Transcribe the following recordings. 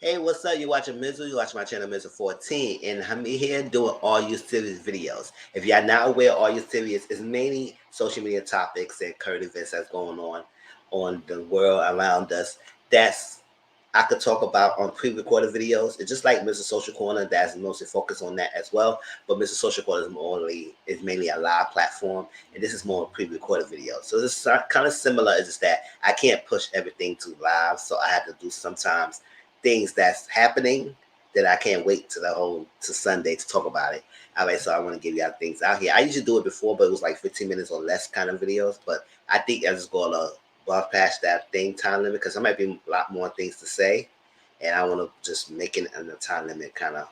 Hey, what's up? You're watching Mizzle. You watch my channel Mizzle 14, and I'm here doing all your serious videos. If you're not aware, all your serious is mainly social media topics and current events that's going on the world around us. That's I could talk about on pre-recorded videos. It's just like Mr. Social Corner, that's mostly focused on that as well. But Mr. Social Corner is mainly a live platform, and this is more pre-recorded videos. So this is kind of similar. It's just that I can't push everything to live, so I have to do sometimes things that's happening that I can't wait to Sunday to talk about it. All right, so I want to give you things out here. I usually do it before, but it was like 15 minutes or less kind of videos. But I think I just gonna buzz past that time limit because there might be a lot more things to say, and I want to just make it in a time limit kind of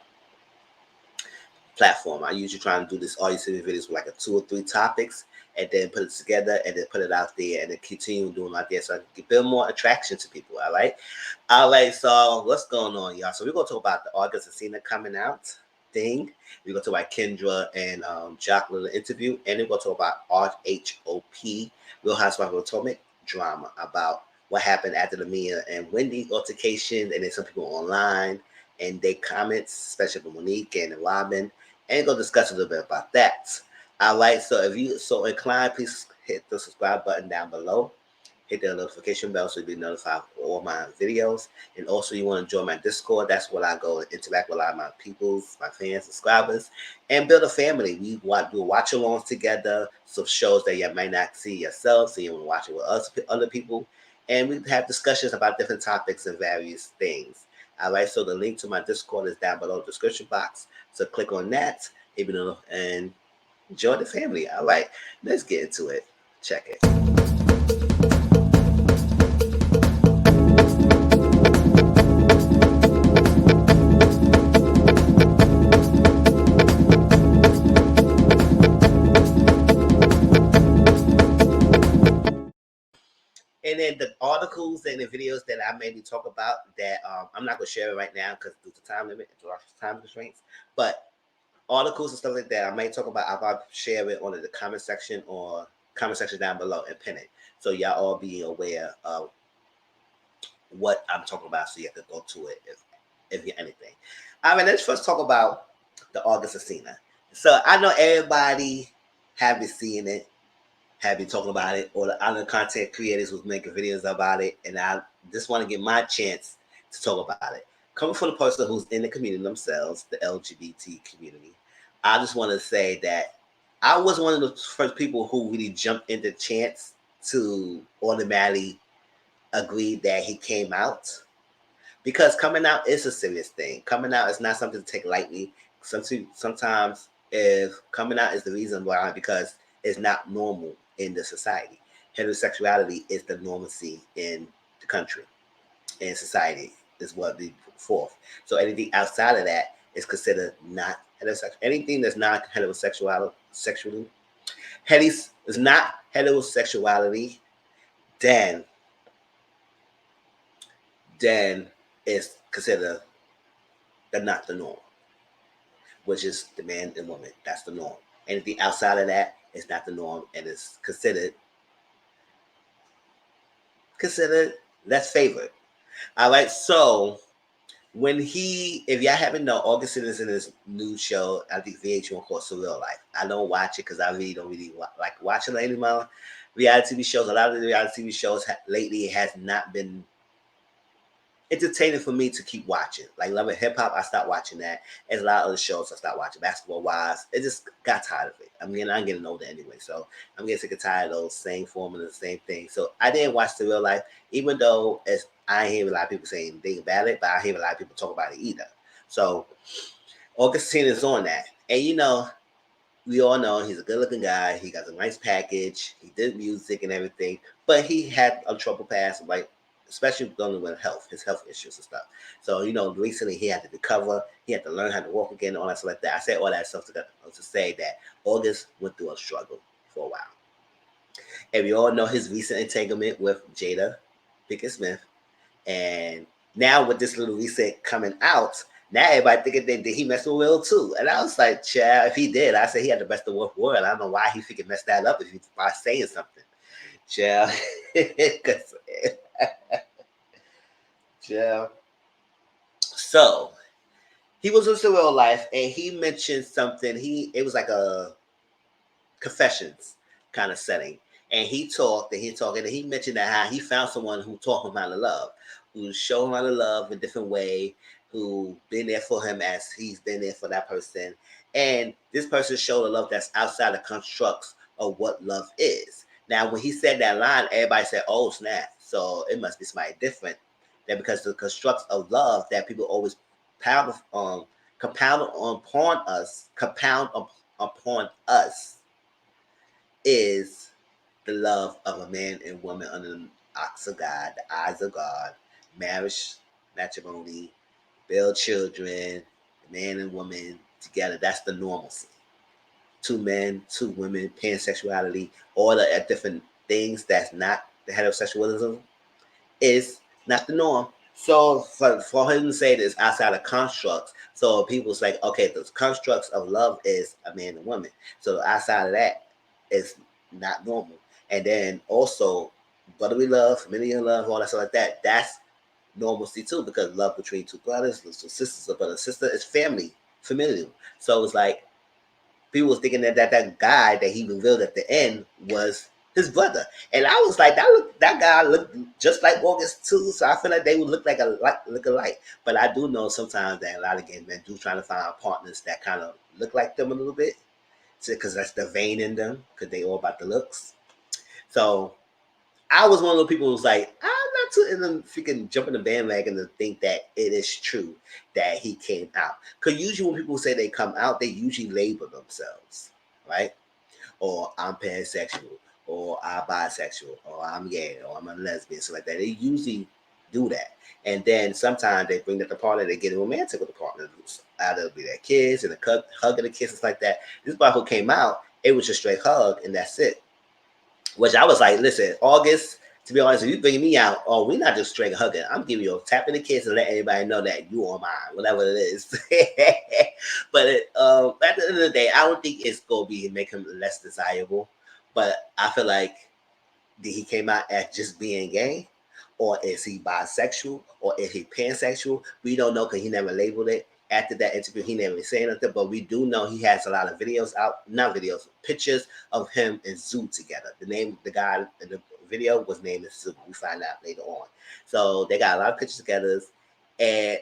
platform. I usually try and do this all you see videos with like a 2 or 3 topics and then put it together and then put it out there and then continue doing like that so I can build more attraction to people. All right. All right. So what's going on, y'all? So we're gonna talk about the August Alsina coming out thing. We're gonna talk about Kendra and Joc little interview, and we're gonna talk about RHOP, Real Housewives of Potomac drama about what happened after the Mia and Wendy altercation, and then some people online and they comments, especially for Monique and Robin, and go discuss a little bit about that. All right, so if you so inclined, please hit the subscribe button down below. Hit the notification bell so you'll be notified for all my videos. And also, you want to join my Discord. That's where I go and interact with a lot of my peoples, my fans, subscribers, and build a family. We want to do watch-alongs together, some shows that you might not see yourself, so you want to watch it with other people. And we have discussions about different topics and various things. All right, so the link to my Discord is down below in the description box. So click on that, and join the family. All right, let's get into it. Check it. And then the articles and the videos that I maybe talk about that I'm not gonna share it right now because due to time limit, time constraints. But articles and stuff like that, I might talk about. I'll share it on the comment section or comment section down below and pin it, so y'all all be aware of what I'm talking about, so you have to go to it if you're anything. All right, let's first talk about the August Alsina. So I know everybody have been seeing it, have been talking about it, or the other content creators was making videos about it, and I just want to get my chance to talk about it. Coming from the person who's in the community themselves, the LGBT community, I just want to say that I was one of the first people who really jumped into chance to automatically agree that he came out, because coming out is a serious thing. Coming out is not something to take lightly. Sometimes if coming out is the reason why, because it's not normal in the society. Heterosexuality is the normalcy in the country and society is what we put forth. So anything outside of that is considered not heterosexual. Anything that's not sexually, is not heterosexuality, then it's considered not the norm, which is the man and woman. That's the norm. Anything outside of that is not the norm and is considered less favored. All right. So if y'all haven't known, Augustin is in his new show, I think VH1 called Surreal Life. I don't watch it because I really don't like watching any of my reality TV shows. A lot of the reality TV shows lately has not been entertaining for me to keep watching. Like Love and Hip Hop, I stopped watching that. There's a lot of other shows I stopped watching. Basketball wise, it just got tired of it. I mean, I'm getting older anyway, so I'm getting sick and tired of those same formulas, the same thing. So I didn't watch The Real Life, even though I hear a lot of people saying anything about it, but I hear a lot of people talk about it either. So Augustine is on that, and we all know he's a good-looking guy. He got a nice package. He did music and everything, but he had a trouble past, like especially dealing with his health issues and stuff. So recently he had to recover. He had to learn how to walk again, and all that stuff like that. I said all that stuff to say that August went through a struggle for a while, and we all know his recent entanglement with Jada Pinkett Smith, and now with this little recent coming out. Now everybody thinking that he messed with Will too. And I was like, child, if he did, I said he had the best of both worlds. I don't know why he figured mess that up if he by saying something. Child. Child. So he was in real life, and he mentioned something. It was like a confessions kind of setting, and he talked and he talked, and he mentioned that how he found someone who taught him how to love, who showed him how to love in a different way, who been there for him as he's been there for that person, and this person showed a love that's outside the constructs of what love is. Now, when he said that line, everybody said, "Oh snap!" So it must be somebody different. That because the constructs of love that people always pound compound upon us is the love of a man and woman under the eyes of God, the eyes of God, marriage, matrimony, build children, man and woman together. That's the normalcy. Two men, two women, pansexuality, all the different things that's not the heterosexualism is not the norm. So for him to say this outside of constructs, so people's like, okay, the constructs of love is a man and woman. So outside of that, it's not normal. And then also brotherly love, familial love, all that stuff like that. That's normalcy too, because love between two brothers, two sisters, a brother and sister is family, familial. So it's like people was thinking that guy that he revealed at the end was his brother, and I was like, that guy looked just like August too. So I feel like they would look alike. But I do know sometimes that a lot of gay men do trying to find partners that kind of look like them a little bit, because that's the vein in them, because they all about the looks. So I was one of those people who was like, I'm not too in the freaking jump in the bandwagon to think that it is true that he came out. Because usually when people say they come out, they usually label themselves, right? Or I'm pansexual, or I'm bisexual, or I'm gay, or I'm a lesbian, so like that. They usually do that. And then sometimes they bring that the partner, they get romantic with the partner. Either it'll be their kids and a hug and a kiss, like that. This boy who came out, it was just straight hug, and that's it. Which I was like, listen, August, to be honest, if you bring me out, oh, we're not just straight hugging. I'm giving you a tap in the kiss and let everybody know that you are mine, whatever it is. But at the end of the day, I don't think it's going to be make him less desirable. But I feel like did he came out as just being gay? Or is he bisexual? Or is he pansexual? We don't know because he never labeled it. After that interview, he never said nothing, but we do know he has a lot of videos out, not videos, pictures of him and Zoo together. The guy in the video was named Zoo. We find out later on. So they got a lot of pictures together, and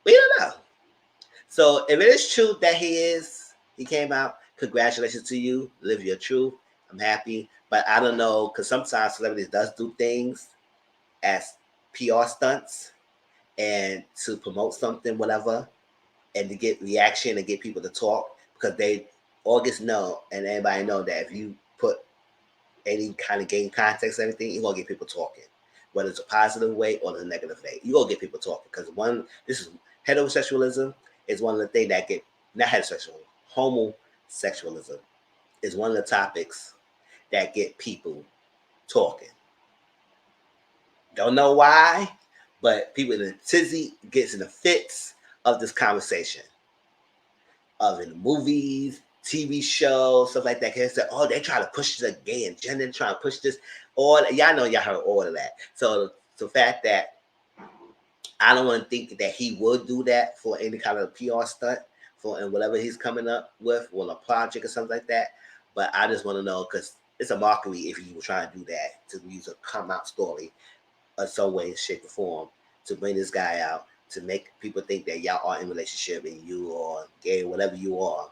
we don't know. So if it is true that he came out, congratulations to you. Live your truth. I'm happy. But I don't know, because sometimes celebrities does do things as PR stunts and to promote something, whatever, and to get reaction and get people to talk, because they August know and everybody know that if you put any kind of game context or anything, you're gonna get people talking. Whether it's a positive way or the negative way. You're gonna get people talking. Because this is heterosexualism is one of the things that get not heterosexual, homosexualism is one of the topics that get people talking. Don't know why, but people in the tizzy gets in the fits of this conversation. Of in the movies, TV shows, stuff like that. Cause oh, they try to push the gay and gender, trying to push this. All y'all know, y'all heard all of that. So the fact that I don't want to think that he would do that for any kind of PR stunt for and whatever he's coming up with, or a project or something like that. But I just want to know, because it's a mockery if you were trying to do that, to use a come out story in some way, shape, or form, to bring this guy out, to make people think that y'all are in relationship and you are gay, whatever you are,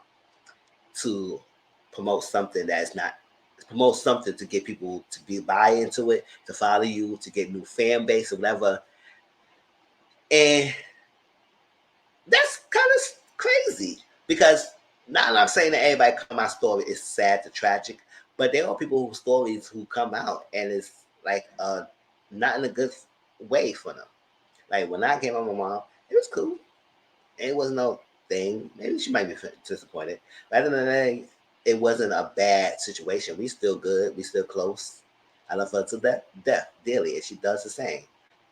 to promote something that's not, promote something to get people to buy into it, to follow you, to get new fan base or whatever. And that's kind of crazy, because not I'm saying that everybody come out story is sad to tragic, but there are people whose stories who come out and it's like not in a good way for them. Like when I came out with my mom, it was cool. It was no thing. Maybe she might be disappointed. But at the end of the day, it wasn't a bad situation. We still good. We still close. I love her to death dearly, and she does the same.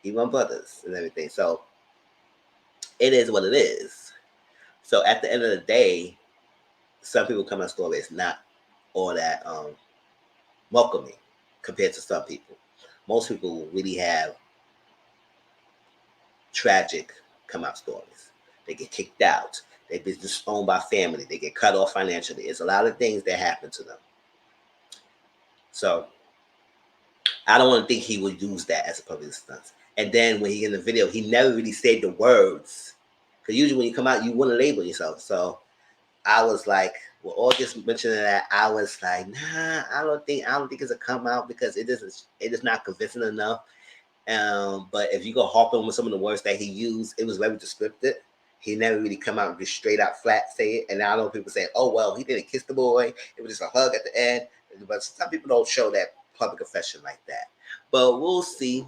Even brothers and everything. So it is what it is. So at the end of the day, some people come in the store, it's not all that welcoming compared to some people. Most people really have tragic come out stories. They get kicked out. Their business owned by family. They get cut off financially. It's a lot of things that happen to them. So I don't want to think he would use that as a public stunt. And then when he in the video, he never really said the words. Because usually when you come out, you want to label yourself. So I was like, well, August mentioning that, I was like, nah, I don't think it's a come out because it is not convincing enough. But if you go hop on with some of the words that he used, it was very descriptive. He never really come out and just straight out flat say it. And I know people say, oh, well, he didn't kiss the boy. It was just a hug at the end. But some people don't show that public affection like that. But we'll see.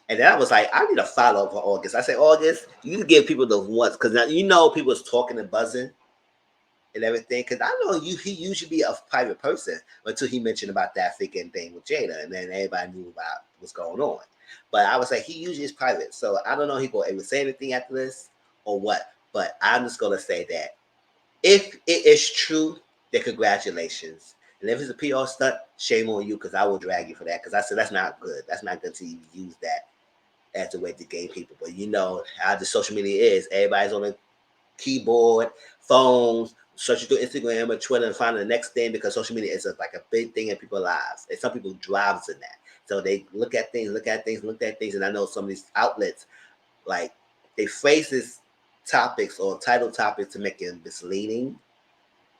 And then I was like, I need a follow for August. I said, August, you need to give people the ones. Because now you know people was talking and buzzing and everything. Because I know he usually be a private person until he mentioned about that freaking thing with Jada. And then everybody knew about what's going on. But I was like, he usually is private. So I don't know if he will ever say anything after this or what. But I'm just going to say that if it is true, then congratulations. And if it's a PR stunt, shame on you because I will drag you for that. Because I said that's not good. That's not good to use that as a way to gain people. But you know how the social media is. Everybody's on a keyboard, phones, searching through Instagram or Twitter and finding the next thing because social media is like a big thing in people's lives. And some people drives in that. So they look at things. And I know some of these outlets, like, they phrase these topics or title topics to make it misleading.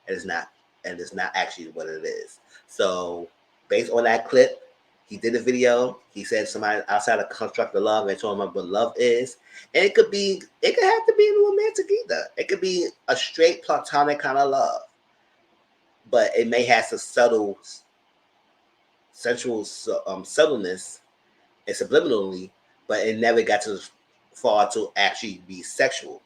And it's not actually what it is. So based on that clip, he did a video. He said somebody outside of construct of love and told him what love is. And it could have to be romantic either. It could be a straight platonic kind of love. But it may have some sensual subtleness and subliminally, but it never got to far to actually be sexual.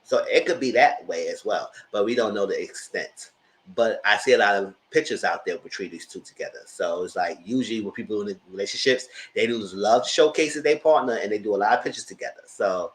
So it could be that way as well, but we don't know the extent. But I see a lot of pictures out there between these two together. So it's like usually when people in relationships, they do love showcases their partner and they do a lot of pictures together. So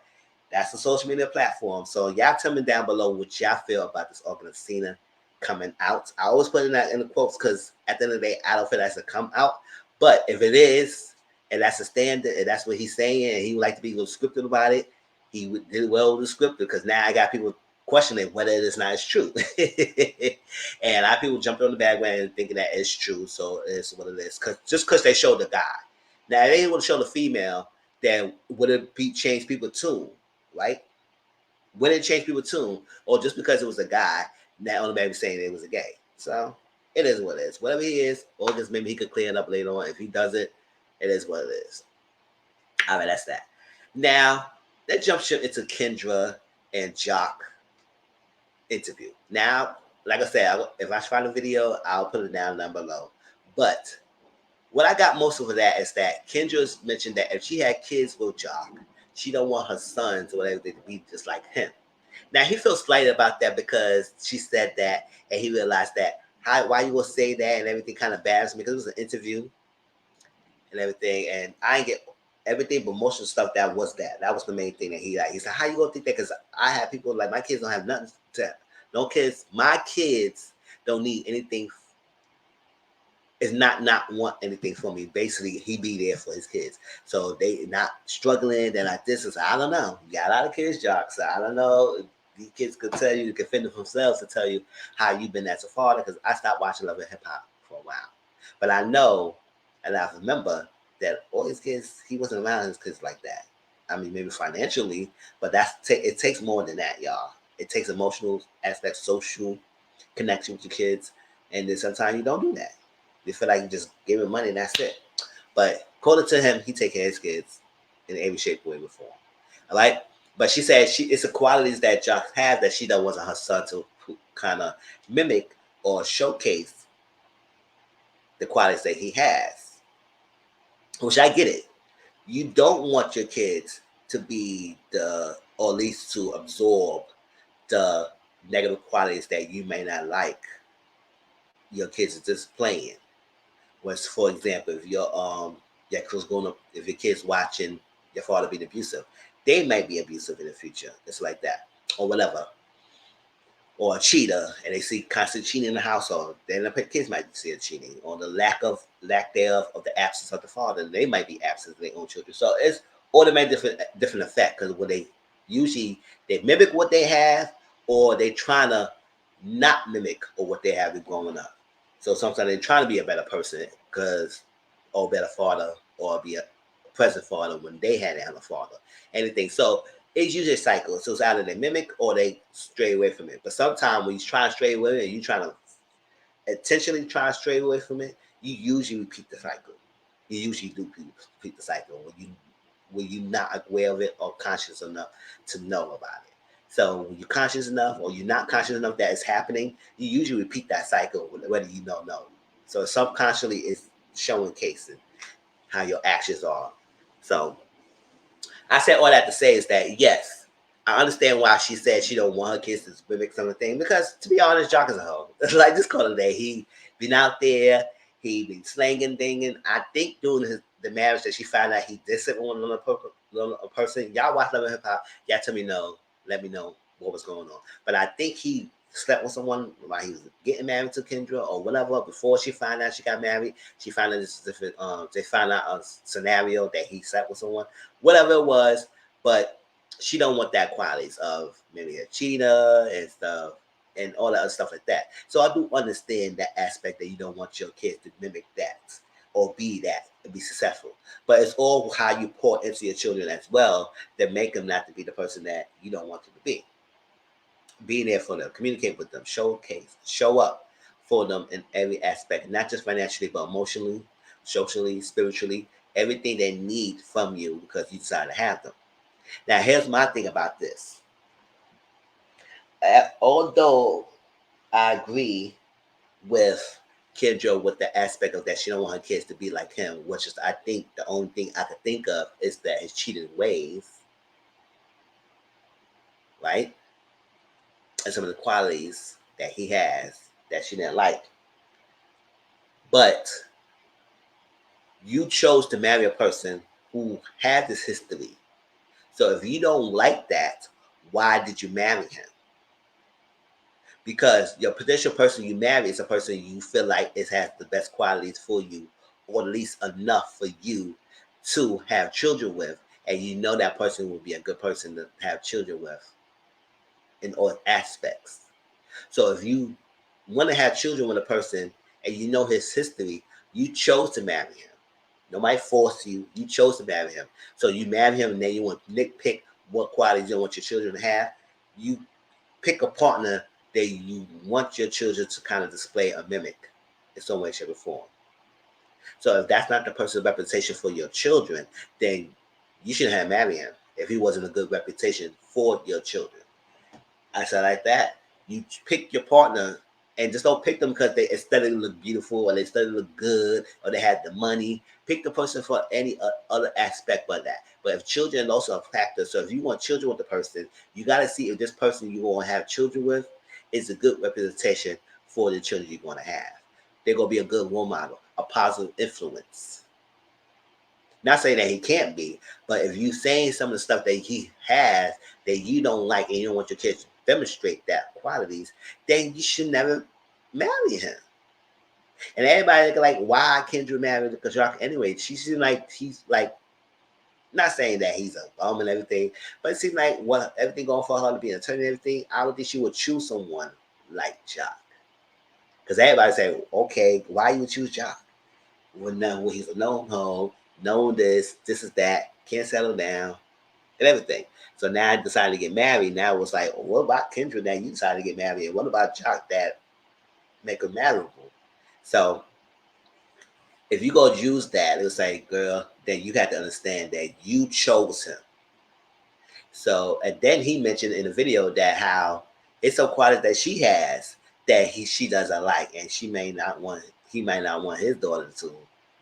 that's the social media platform. So y'all tell me down below what y'all feel about this Alsina coming out. I always put in that in the quotes because at the end of the day, I don't feel that's a come out. But if it is, and that's a standard, and that's what he's saying, and he would like to be a little scripted about it, he did well with the script because now I got people questioning whether it is not as true. And a lot of people jumped on the bandwagon thinking that it's true, so it's what it is. Just because they showed the guy. Now, if they didn't want to show the female, then would it be change people's tune, right? Would it change people's tune? Or just because it was a guy, now only maybe saying it was a gay. So it is what it is. Whatever he is, or just maybe he could clear it up later on. If he doesn't, it is what it is. All right, that's that. Now, let's jump ship into Kendra and Joc interview. Now, like I said, if I find a video, I'll put it down below. But what I got most of that is that Kendra's mentioned that if she had kids with Joc, she don't want her sons or whatever to be just like him. Now, he feels slighted about that because she said that, and he realized that why you will say that and everything kind of embarrassed me because it was an interview and everything, and I didn't get everything, but most of the stuff that was the main thing that he liked. He said, "How you gonna think that?" Because I have people like my kids don't have nothing to, no kids. My kids don't need anything. Is not want anything from me. Basically, he be there for his kids, so they not struggling. They're like this. Is I don't know. You got a lot of kids, Joc. So I don't know. These kids could tell you, could fend for themselves to tell you how you've been as a father. Because I stopped watching Love and Hip Hop for a while, but I know and I remember that all his kids, he wasn't around his kids like that. I mean, maybe financially, but it takes more than that, y'all. It takes emotional aspect, social connection with your kids, and then sometimes you don't do that. You feel like you just give him money and that's it. But according to him, he take care of his kids in every shape, way, or form. All right. But she said it's the qualities that Joc has that she don't want her son to kind of mimic or showcase the qualities that he has. Which I get it. You don't want your kids to be or at least to absorb the negative qualities that you may not like your kids are displaying. Was, for example, if if your kids watching your father being abusive, they might be abusive in the future. It's like that, or whatever. Or a cheater, and they see constant cheating in the household. Then the kids might see a cheating, or the lack thereof of the absence of the father. They might be absent of their own children. So it's or they make different effect because when they usually they mimic what they have, or they trying to not mimic or what they have growing up. So sometimes they're trying to be a better person because, or better father, or be a present father when they had a father. Anything. So it's usually a cycle. So it's either they mimic or they stray away from it. But sometimes when you try to stray away and you trying to intentionally try to stray away from it, you usually repeat the cycle. You usually do repeat the cycle when you're not aware of it or conscious enough to know about it. So when you're conscious enough or you're not conscious enough that it's happening, you usually repeat that cycle whether you know. So subconsciously it's showing casing how your actions are. So I said all that to say is that yes, I understand why she said she don't want her kids to mimic something because to be honest, Joc is a hoe. Like this call today, he been out there, he been slanging, dinging. I think during the marriage that she found out he did sit with another person. Y'all watch Love and Hip Hop. Y'all tell me no. Let me know what was going on. But I think he slept with someone while he was getting married to Kendra or whatever. Before she found out she got married, she found out this different. They found out a scenario that he slept with someone, whatever it was. But she don't want that qualities of maybe a cheater and stuff and all that other stuff like that. So I do understand that aspect that you don't want your kids to mimic that or be that and be successful. But it's all how you pour into your children as well that make them not to be the person that you don't want them to be. Be there for them, communicate with them, showcase, show up for them in every aspect, not just financially, but emotionally, socially, spiritually, everything they need from you because you decide to have them. Now, here's my thing about this. Although I agree with Kendra with the aspect of that she don't want her kids to be like him, which is I think the only thing I could think of is that his cheating ways, right? And some of the qualities that he has that she didn't like. But you chose to marry a person who had this history. So if you don't like that, why did you marry him? Because your potential person you marry is a person you feel like it has the best qualities for you, or at least enough for you to have children with, and you know that person will be a good person to have children with in all aspects. So if you want to have children with a person and you know his history, you chose to marry him. Nobody forced you. You chose to marry him. So you marry him and then you want to nitpick what qualities you want your children to have. You pick a partner that you want your children to kind of display or mimic in some way, shape, or form. So if that's not the person's reputation for your children, then you shouldn't have married him if he wasn't a good reputation for your children. I said like that. You pick your partner and just don't pick them because they aesthetically look beautiful or they aesthetically look good or they had the money. Pick the person for any other aspect but that. But if children are also a factor, so if you want children with the person, you got to see if this person you want to have children with is a good representation for the children you're going to have. They're going to be a good role model, a positive influence. Not saying that he can't be, but if you saying some of the stuff that he has that you don't like and you don't want your kids to demonstrate that qualities, then you should never marry him. And everybody like, why Kendra married Joc anyway? She seems like he's like not saying that he's a bum and everything, but it seems like what everything going for her to be an attorney and everything. I don't think she would choose someone like Joc. Because everybody say, okay, why you would choose Joc? When he's a known home, known this is that, can't settle down, and everything. So now I decided to get married. Now it was like, well, what about Kendra? Now you decided to get married. And what about Joc that make her marriable? So if you go use that, it was like, girl, then you have to understand that you chose him. So and then he mentioned in the video that how it's a quality that she has that she doesn't like, and he might not want his daughter to,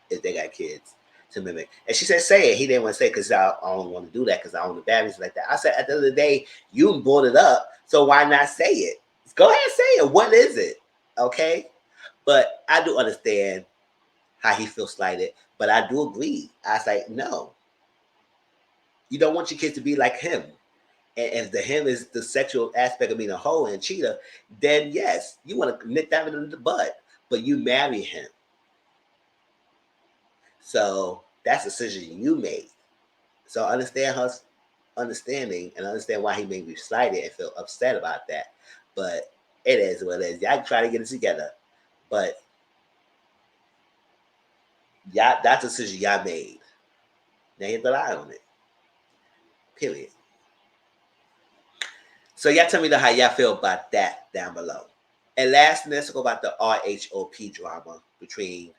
if they got kids, to mimic. And she said, say it. He didn't want to say because I don't want to do that because I own the batteries like that. I said, at the end of the day, you brought it up, so why not say it? Go ahead and say it. What is it? Okay. But I do understand how he feels slighted, but I do agree. I was like, no, you don't want your kids to be like him. And if the him is the sexual aspect of being a hoe and cheater, then yes, you want to nip that in the bud. But you marry him. So that's a decision you made. So understand her understanding and understand why he may be slighted and feel upset about that. But it is what it is. Y'all try to get it together. But y'all, that's a decision y'all made. Now you have to rely on it. Period. So y'all tell me how y'all feel about that down below. And last, let's go about the RHOP drama between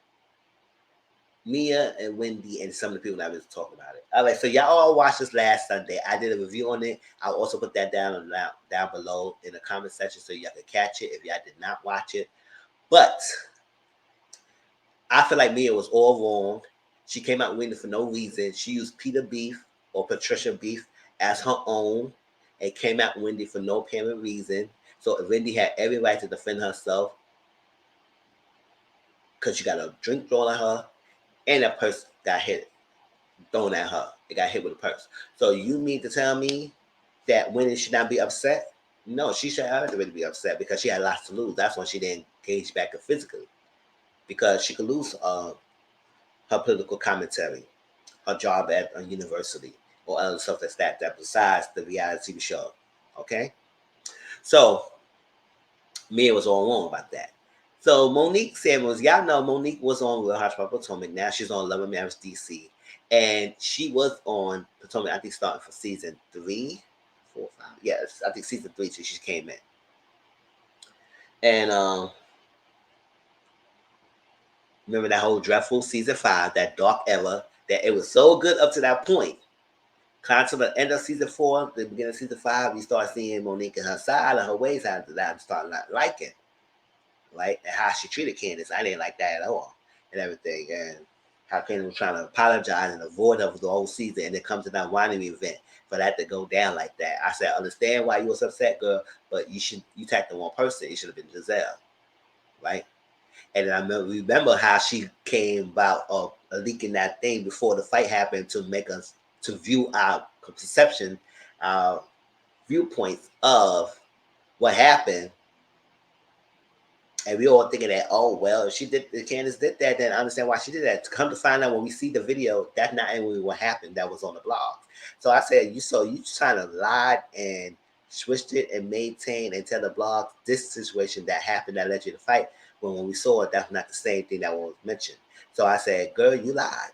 Mia and Wendy and some of the people that was talking about it. All right, so y'all all watched this last Sunday. I did a review on it. I'll also put that down below in the comment section so y'all can catch it if y'all did not watch it. But I feel like Mia was all wrong. She came out winning for no reason. She used Peter Beef or Patricia Beef as her own and came out winning for no apparent reason. So Wendy had every right to defend herself because she got a drink thrown at her and a purse got thrown at her. It got hit with a purse. So you mean to tell me that Wendy should not be upset? No, she should have to really be upset because she had lots to lose. That's why she didn't engage back physically. Because she could lose her political commentary, her job at a university, or other stuff that besides the reality TV show. Okay? So Mia was all wrong about that. So Monique Samuels, y'all know Monique was on Real Housewives of Potomac. Now she's on Love and Marriage DC. And she was on Potomac, I think, starting for season 3, 4, 5. Yes, I think season 3 till she came in. And remember that whole dreadful season 5, that dark era, that it was so good up to that point. Kind of the end of season 4, the beginning of season 5, you start seeing Monique and her side and her ways out that I'm starting not liking. Right? And how she treated Candace. I didn't like that at all. And everything. And how Candace was trying to apologize and avoid her for the whole season. And it comes to that winery event for that to go down like that. I said, I understand why you was upset, girl, but you tacked the wrong person. It should have been Giselle. Right? And I remember how she came about leaking that thing before the fight happened to make us to view our perception, our viewpoints of what happened. And we all thinking that, oh well, if Candace did that, then I understand why she did that. To come to find out when we see the video, that's not even what happened. That was on the blog. So I said, you trying to lie and switched it and maintain and tell the blog this situation that happened that led you to fight. When we saw it, that's not the same thing that was mentioned. So I said, girl, you lied.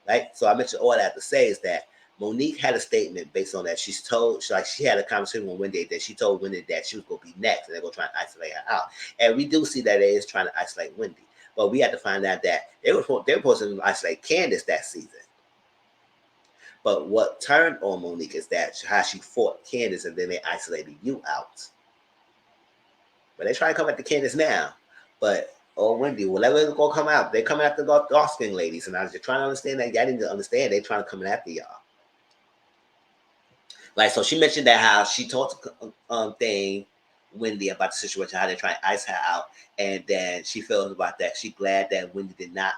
Right? So I mentioned all that to say is that Monique had a statement based on that. She had a conversation with Wendy that she told Wendy that she was going to be next and they're going to try and isolate her out. And we do see that they is trying to isolate Wendy. But we had to find out that they were supposed to isolate Candace that season. But what turned on Monique is that how she fought Candace and then they isolated you out. But they try to come at the Candace now. But Wendy, whatever is going to come out, they're coming after the dark skin ladies. And I was just trying to understand that. Y'all didn't understand. They're trying to come after y'all. Like, so she mentioned that how she talked to Wendy about the situation, how they're trying to ice her out. And then she feels about that. She's glad that Wendy did not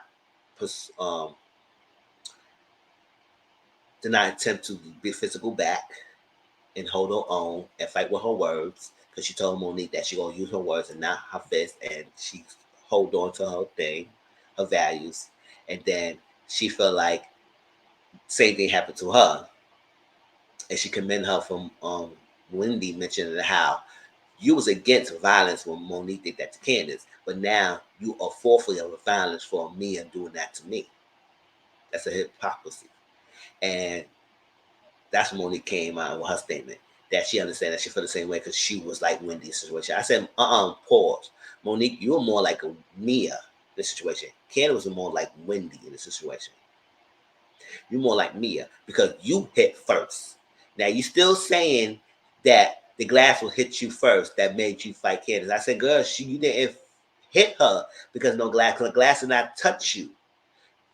attempt to be physical back and hold her own and fight with her words. Because she told Monique that she going to use her words and not her fist. And she hold on to her thing, her values. And then she felt like same thing happened to her. And she commended her from Wendy mentioning how you was against violence when Monique did that to Candace, but now you are forfeit of violence for me and doing that to me. That's a hypocrisy. And that's when Monique came out with her statement that she understands that she felt the same way because she was like Wendy's situation. I said, pause. Monique, you were more like a Mia in this situation. Candace was more like Wendy in this situation. You're more like Mia because you hit first. Now you still saying that the glass will hit you first that made you fight Candace. I said, girl, you didn't hit her because no glass. Because the glass did not touch you.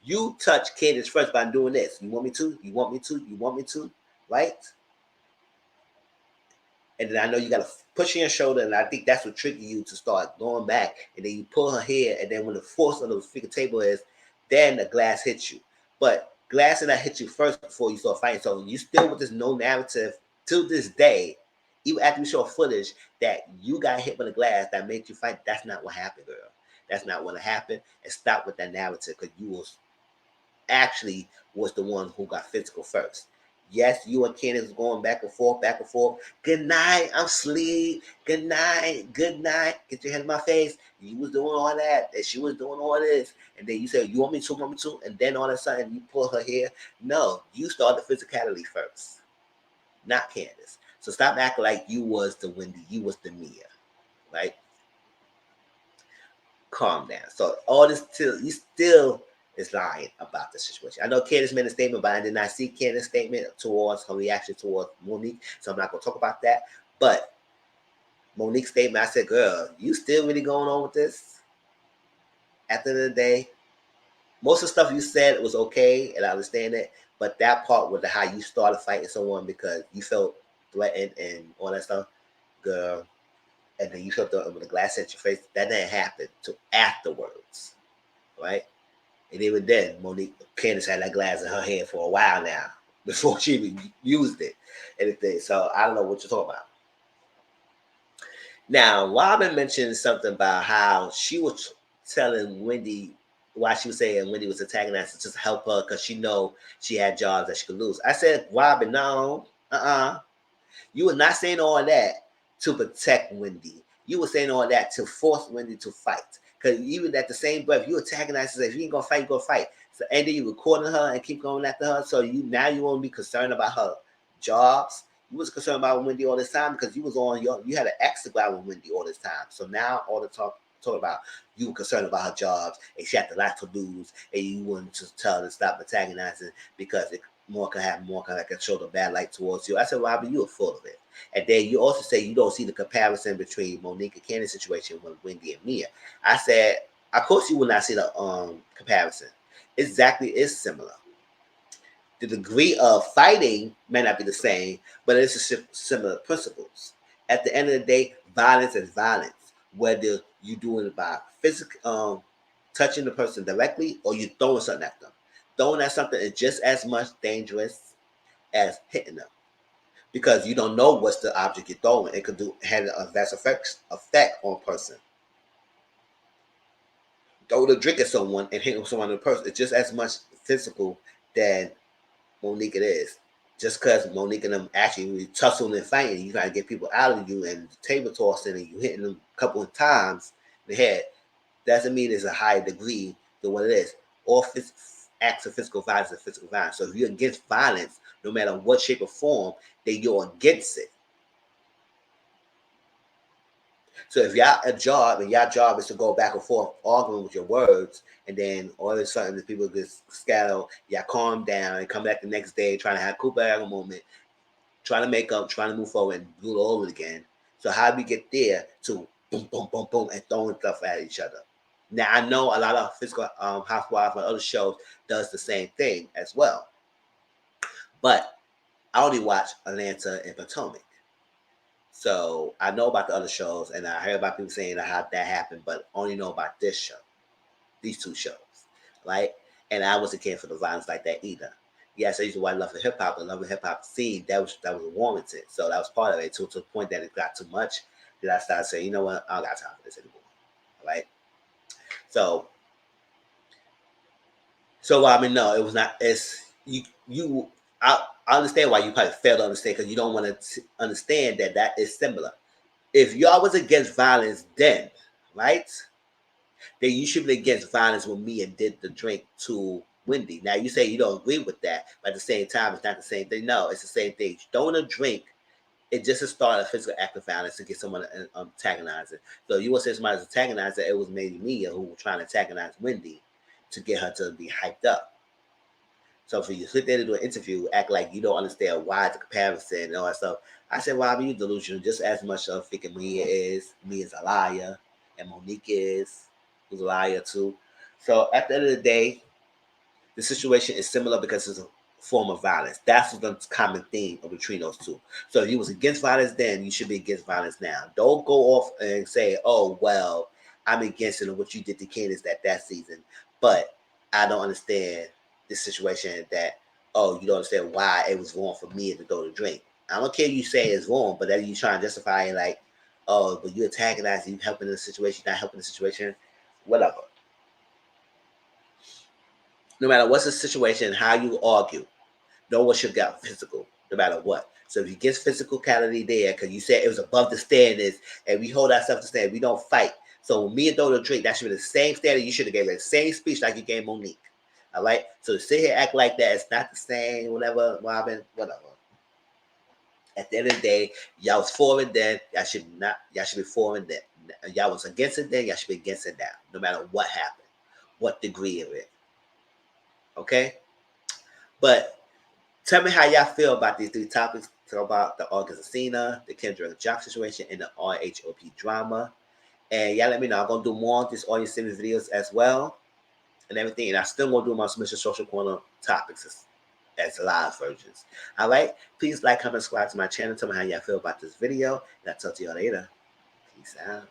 You touched Candace first by doing this. You want me to? You want me to? You want me to? Right? And then I know you got to push in your shoulder, and I think that's what triggered you to start going back. And then you pull her hair, and then when the force of the figure table is, then the glass hits you. But glass did not hit you first before you start fighting. So you still with this no narrative to this day, even after we show footage that you got hit with a glass that made you fight. That's not what happened, girl. That's not what happened. And stop with that narrative because you will actually was the one who got physical first. Yes, you and Candace going back and forth, back and forth. Good night, I'm asleep. Good night, good night. Get your head in my face. You was doing all that, and she was doing all this. And then you said, you want me to, want me to? And then all of a sudden you pull her hair. No, you started physicality first, not Candace. So stop acting like you was the Wendy, you was the Mia, right? Calm down. So all this till you still is lying about the situation. I know Candace made a statement, but I did not see Candace's statement towards her reaction towards Monique, so I'm not gonna talk about that. But Monique's statement, I said, girl, you still really going on with this? At the end of the day, most of the stuff you said was okay, and I understand it, but that part with the how you started fighting someone because you felt threatened and all that stuff, girl, and then you felt with a glass at your face, that didn't happen till afterwards, right? And even then, Monique Candace had that glass in her hand for a while now before she even used it. Anything. So I don't know what you're talking about. Now, Robin mentioned something about how she was telling Wendy why she was saying Wendy was antagonizing just to help her because she know she had jobs that she could lose. I said, Robin, no, you were not saying all that to protect Wendy. You were saying all that to force Wendy to fight. Because even at the same breath, you antagonize her. If you ain't gonna fight, you gonna fight. So and then you recording her and keep going after her. So you won't be concerned about her jobs. You was concerned about Wendy all this time because you was on you had an ex to go out with Wendy all this time. So now all the talk about you were concerned about her jobs and she had a lot to lose and you wanted to tell her to stop antagonizing because it more can have more kind of like a show the bad light towards you. I said, Robbie, you are full of it. And then you also say you don't see the comparison between Monique and Candace's situation with Wendy and Mia. I said, of course you will not see the comparison. Exactly is similar. The degree of fighting may not be the same, but it's similar principles. At the end of the day, violence is violence. Whether you doing it by physical, touching the person directly, or you throwing something at them. Throwing at something is just as much dangerous as hitting them because you don't know what's the object you're throwing. It could have a vast effect on a person. Throw the drink at someone and hit someone in the person. It's just as much physical than Monique it is. Just because Monique and them actually tussling and fighting, you trying to get people out of you and table tossing and you hitting them a couple of times in the head, doesn't mean it's a higher degree than what it is. All acts of physical violence are physical violence. So if you're against violence, no matter what shape or form, then you're against it. So if y'all a job and y'all job is to go back and forth arguing with your words, and then all of a sudden the people get scattered, y'all calm down and come back the next day trying to have a cool bag moment, trying to make up, trying to move forward and do it all over again. So how do we get there to boom, boom, boom, boom, and throwing stuff at each other? Now I know a lot of physical housewives and other shows does the same thing as well, but I only watch Atlanta and Potomac. So I know about the other shows, and I heard about people saying how that happened, but only know about this show, these two shows, right? And I wasn't caring for the violence like that either. Yes, I used to watch Love and Hip Hop, and Love and Hip Hop scene that was warranted, so that was part of it. To the point that it got too much, that I started saying, you know what, I don't got time for this anymore, right? So, so I mean, no, it was not. It's you. I understand why you probably fail to understand because you don't want to understand that that is similar. If y'all was against violence then, right? Then you should be against violence when Mia did the drink to Wendy. Now you say you don't agree with that, but at the same time, it's not the same thing. No, it's the same thing. Throwing a drink, it just to start a physical act of violence to get someone to antagonize it. So you want to say somebody's antagonizing, it was maybe Mia who was trying to antagonize Wendy to get her to be hyped up. So for you to sit there to do an interview, act like you don't understand why the comparison and all that stuff. I said, Robbie, you delusional just as much of thinking Mia is. Mia's a liar. And Monique is, who's a liar too. So at the end of the day, the situation is similar because it's a form of violence. That's the common theme between those two. So if you was against violence then, you should be against violence now. Don't go off and say, oh, well, I'm against it and what you did to Candace that season. But I don't understand this situation that, oh, you don't understand why it was wrong for me to go to drink. I don't care if you say it's wrong, but then you try and justify it like, oh, but you're antagonizing, you helping the situation, not helping the situation, whatever. No matter what's the situation, how you argue, no one should get physical, no matter what. So if you get physicality there, because you said it was above the standards, and we hold ourselves to standard, we don't fight. So when me and Dodo drink, that should be the same standard. You should have gave the same speech like you gave Monique. All right. So to sit here act like that, it's not the same. Whatever, Robin, whatever. At the end of the day, y'all was for it then. Y'all should not. Y'all should be for it then. Y'all was against it then. Y'all should be against it now. No matter what happened, what degree of it. Okay. But tell me how y'all feel about these three topics. Talk about the Alsina, the Kendra and Joc situation, and the RHOP drama. And y'all let me know. I'm gonna do more of these audience series videos as well, and everything. And I still gonna do my Submission Social Corner topics as live versions. All right. Please like, comment, subscribe to my channel. Tell me how y'all feel about this video. And I'll talk to y'all later. Peace out.